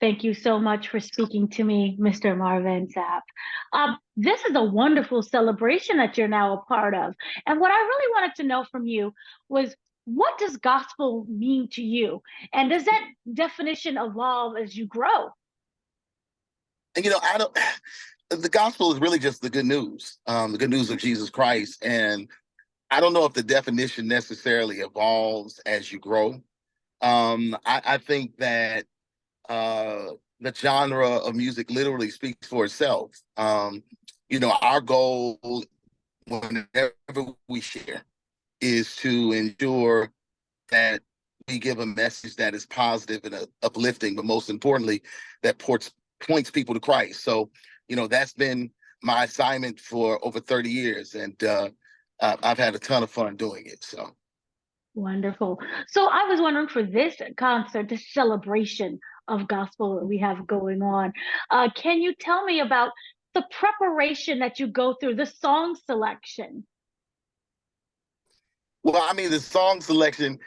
Thank you so much for speaking to me, Mr. Marvin Sapp. This is a wonderful celebration that you're now a part of. And what I really wanted to know from you was, what does gospel mean to you? And does that definition evolve as you grow? And I don't. The gospel is really just the good news of Jesus Christ. And I don't know if the definition necessarily evolves as you grow. I think that the genre of music literally speaks for itself. Our goal whenever we share is to ensure that we give a message that is positive and uplifting, but most importantly, that points people to Christ. So, that's been my assignment for over 30 years, and I've had a ton of fun doing it. So Wonderful. So I was wondering, for this concert, this celebration of gospel that we have going on, can you tell me about the preparation that you go through, the song selection? well, I mean, the song selection,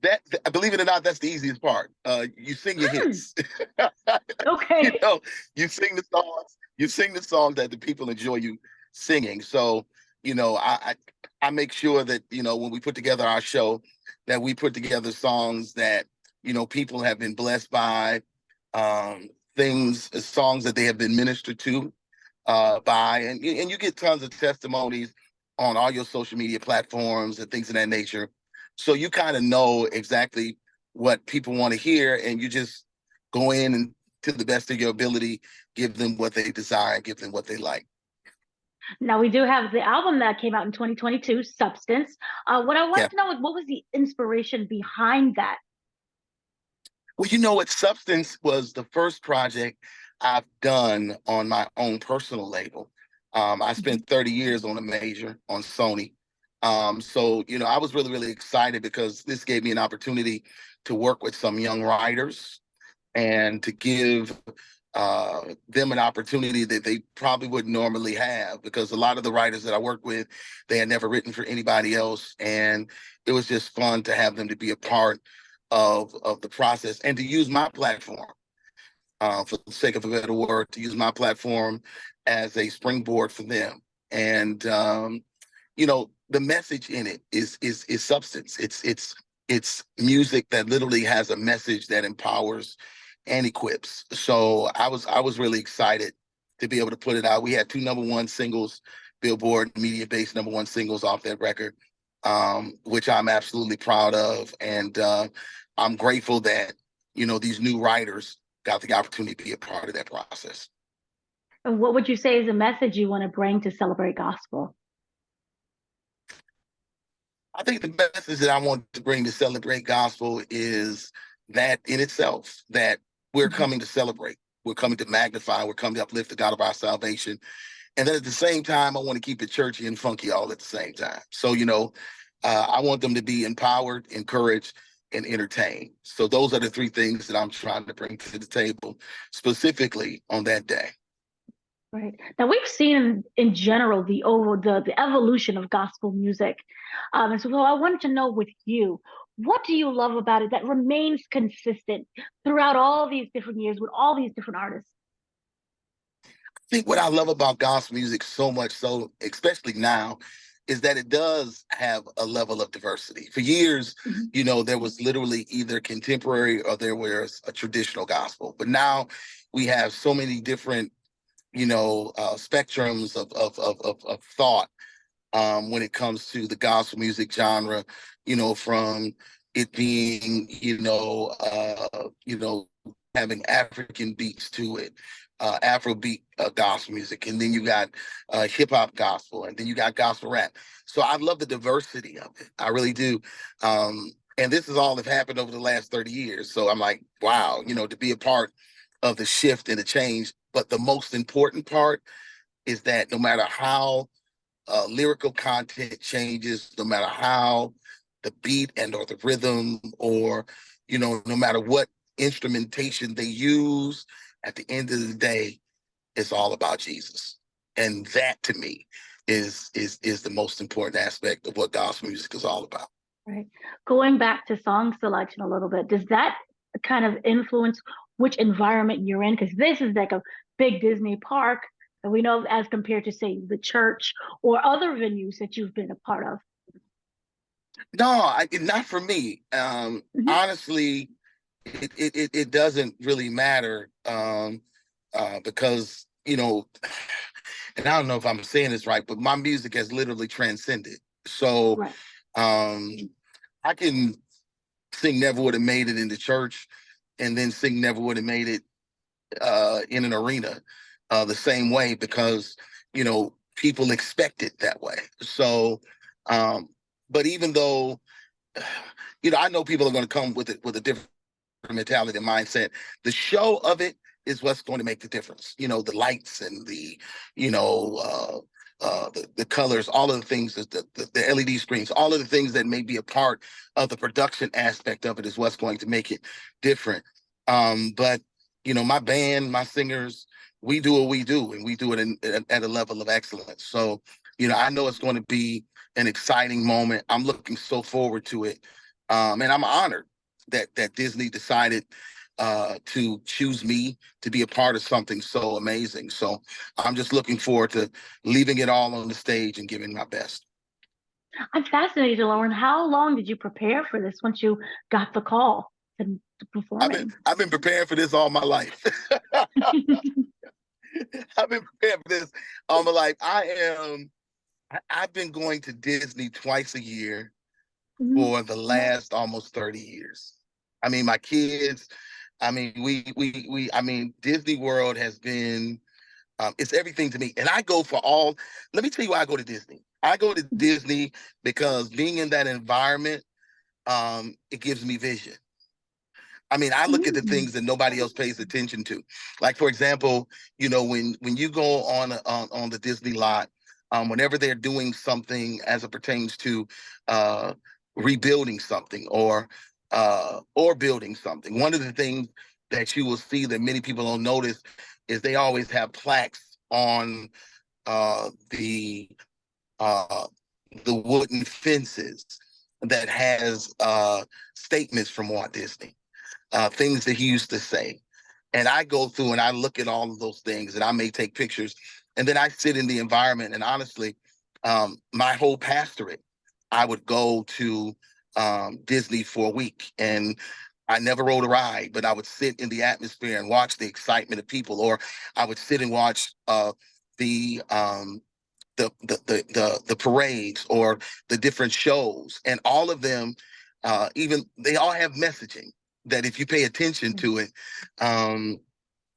that believe it or not, that's the easiest part. You sing your Hmm, hits. you okay. know, you sing the songs that the people enjoy you singing. So, I make sure that, when we put together our show, that we put together songs that, people have been blessed by, songs that they have been ministered to by, and you get tons of testimonies on all your social media platforms and things of that nature. So you kind of know exactly what people want to hear, and you just go in and, to the best of your ability, give them what they desire, give them what they like. Now, we do have the album that came out in 2022, Substance. What I Yeah. wanted to know is, what was the inspiration behind that? Well, you know what? Substance was the first project I've done on my own personal label. I Mhm. spent 30 years on a major on Sony. So, I was really, really excited because this gave me an opportunity to work with some young writers and to give them an opportunity that they probably wouldn't normally have, because a lot of the writers that I work with, they had never written for anybody else. And it was just fun to have them to be a part of the process and to use my platform, for the sake of a better word, to use my platform as a springboard for them. And the message in it is substance. It's music that literally has a message that empowers and equips. So I was really excited to be able to put it out. We had two number one singles, Billboard media based number one singles off that record, which I'm absolutely proud of. And I'm grateful that, these new writers got the opportunity to be a part of that process. And what would you say is a message you want to bring to celebrate gospel? I think the message that I want to bring to Celebrate Gospel is that in itself, that we're Mhm. coming to celebrate, we're coming to magnify, we're coming to uplift the God of our salvation. And then at the same time, I want to keep it churchy and funky all at the same time. So, I want them to be empowered, encouraged, and entertained. So those are the three things that I'm trying to bring to the table specifically on that day. Right. Now, we've seen in general the evolution of gospel music. And so I wanted to know, with you, what do you love about it that remains consistent throughout all these different years with all these different artists? I think what I love about gospel music so much, so especially now, is that it does have a level of diversity. For years, Mhm. there was literally either contemporary or there was a traditional gospel. But now we have so many different, spectrums of thought, when it comes to the gospel music genre, from it being, having African beats to it, Afrobeat gospel music, and then you got hip hop gospel, and then you got gospel rap. So I love the diversity of it. I really do. And this is all that happened over the last 30 years. So I'm like, wow, to be a part of the shift and the change. But the most important part is that no matter how lyrical content changes, no matter how the beat and or the rhythm, or no matter what instrumentation they use, at the end of the day, it's all about Jesus. And that, to me, is the most important aspect of what gospel music is all about. Right. Going back to song selection a little bit, does that kind of influence which environment you're in, because this is like a big Disney park, and we know as compared to say the church or other venues that you've been a part of. No, not for me. Mhm. Honestly, it doesn't really matter, because and I don't know if I'm saying this right, but my music has literally transcended. So Right. um, I can sing "Never Would Have Made It" in the church, and then sing "Never Would Have Made It" in an arena the same way, because people expect it that way. So, um, but even though I know people are going to come with it with a different mentality and mindset. The show of it is what's going to make the difference. The lights and you know, the colors, all of the things, the LED screens, all of the things that may be a part of the production aspect of it is what's going to make it different. But my band, my singers, we do what we do, and we do it at a level of excellence. So, I know it's going to be an exciting moment. I'm looking so forward to it, and I'm honored that Disney decided to choose me to be a part of something so amazing. So I'm just looking forward to leaving it all on the stage and giving my best. I'm fascinated to learn how long did you prepare for this once you got the call to I've been performing? I've been preparing for this all my life. I've been preparing for this all my life. I've been going to Disney twice a year Mhm. for the last almost 30 years. I mean, my kids, I mean, I mean, Disney World has been, it's everything to me. And I go for all, let me tell you why I go to Disney. I go to Disney because being in that environment, it gives me vision. I mean, I look at the Mhm. things that nobody else pays attention to. Like, for example, when you go on the Disney lot, whenever they're doing something as it pertains to uh, rebuilding something or building something, one of the things that you will see that many people don't notice is they always have plaques on uh, the uh, the wooden fences that has statements from Walt Disney, things that he used to say. And I go through and I look at all of those things and I may take pictures. And then I sit in the environment. And honestly, my whole pastorate, I would go to Disney for a week. And I never rode a ride, but I would sit in the atmosphere and watch the excitement of people, or I would sit and watch the um, the parades or the different shows, and all of them, even they all have messaging that if you pay attention to it, um,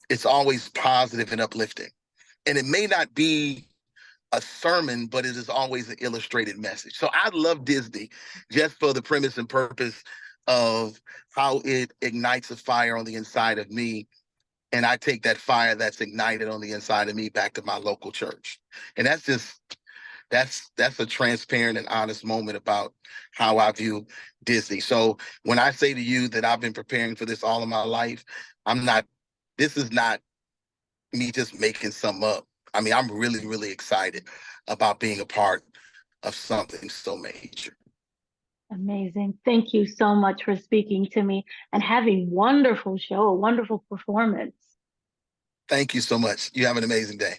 it's always positive and uplifting. And it may not be a sermon, but it is always an illustrated message. So I love Disney just for the premise and purpose of how it ignites a fire on the inside of me. And I take that fire that's ignited on the inside of me back to my local church. And that's a transparent and honest moment about how I view Disney. So when I say to you that I've been preparing for this all of my life, I'm not, this is not me just making something up. I mean, I'm really, really excited about being a part of something so major. Amazing. Thank you so much for speaking to me and having wonderful show, a wonderful performance. Thank you so much. You have an amazing day.